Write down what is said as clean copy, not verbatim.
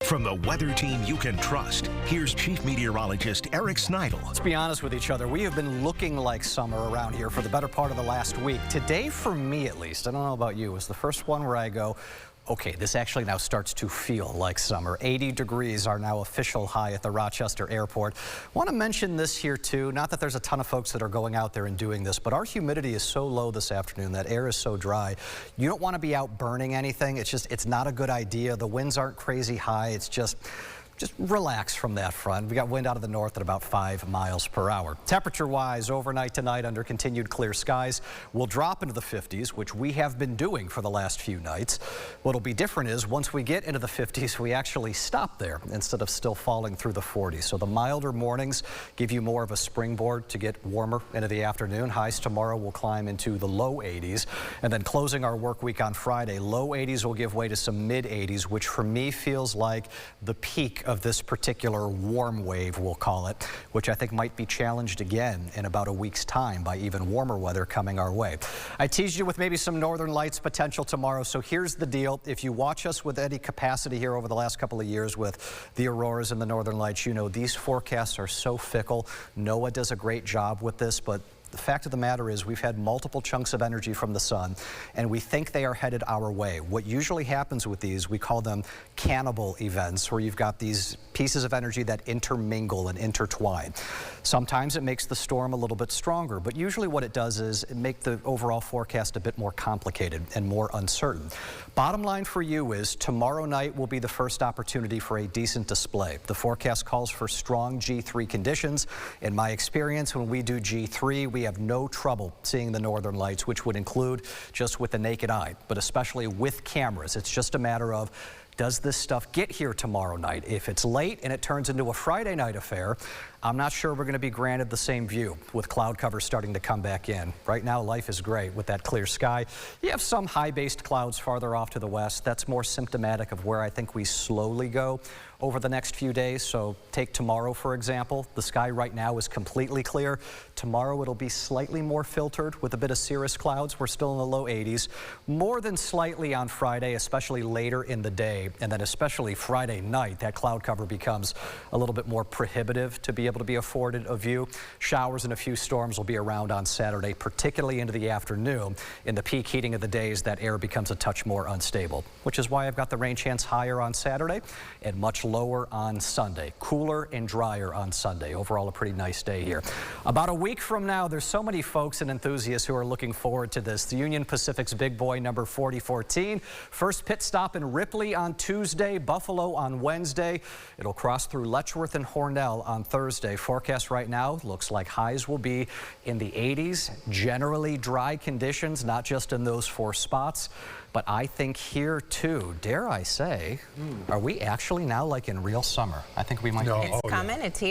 From the weather team you can trust, here's Chief Meteorologist Eric Snidel. Let's be honest with each other. We have been looking like summer around here for the better part of the last week. Today, for me at least, I don't know about you, is the first one where I go, okay, this actually now starts to feel like summer. 80 degrees are now official high at the Rochester airport. Want to mention this here too, not that there's a ton of folks that are going out there and doing this, but our humidity is so low this afternoon, that air is so dry. You don't want to be out burning anything. It's not a good idea. The winds aren't crazy high. It's just relax from that front. We got wind out of the north at about 5 miles per hour. Temperature-wise, overnight tonight under continued clear skies, we'll drop into the 50s, which we have been doing for the last few nights. What'll be different is once we get into the 50s, we actually stop there instead of still falling through the 40s. So the milder mornings give you more of a springboard to get warmer into the afternoon. Highs tomorrow will climb into the low 80s. And then closing our work week on Friday, low 80s will give way to some mid 80s, which for me feels like the peak of this particular warm wave, we'll call it, which I think might be challenged again in about a week's time by even warmer weather coming our way. I teased you with maybe some northern lights potential tomorrow, so here's the deal. If you watch us with any capacity here over the last couple of years with the auroras and the northern lights, you know these forecasts are so fickle. NOAA does a great job with this, but the fact of the matter is we've had multiple chunks of energy from the sun, and we think they are headed our way. What usually happens with these, we call them cannibal events, where you've got these pieces of energy that intermingle and intertwine. Sometimes it makes the storm a little bit stronger, but usually what it does is make the overall forecast a bit more complicated and more uncertain. Bottom line for you is tomorrow night will be the first opportunity for a decent display. The forecast calls for strong G3 conditions. In my experience, when we do G3, we have no trouble seeing the northern lights, which would include just with the naked eye, but especially with cameras. It's just a matter of, does this stuff get here tomorrow night? If it's late and it turns into a Friday night affair, I'm not sure we're going to be granted the same view with cloud cover starting to come back in. Right now, life is great with that clear sky. You have some high-based clouds farther off to the west. That's more symptomatic of where I think we slowly go over the next few days. So take tomorrow, for example. The sky right now is completely clear. Tomorrow it'll be slightly more filtered with a bit of cirrus clouds. We're still in the low 80s. More than slightly on Friday, especially later in the day. And then especially Friday night, that cloud cover becomes a little bit more prohibitive to be able to be afforded a view. Showers and a few storms will be around on Saturday, particularly into the afternoon. In the peak heating of the days, that air becomes a touch more unstable, which is why I've got the rain chance higher on Saturday and much lower on Sunday. Cooler and drier on Sunday. Overall, a pretty nice day here. About a week from now, there's so many folks and enthusiasts who are looking forward to this. The Union Pacific's big boy, number 4014. First pit stop in Ripley on Tuesday, Buffalo on Wednesday. It'll cross through Letchworth and Hornell on Thursday. Forecast right now looks like highs will be in the 80s. Generally dry conditions, not just in those 4 spots, but I think here too, dare I say, are we actually now like in real summer? I think we might. It's coming. It's here.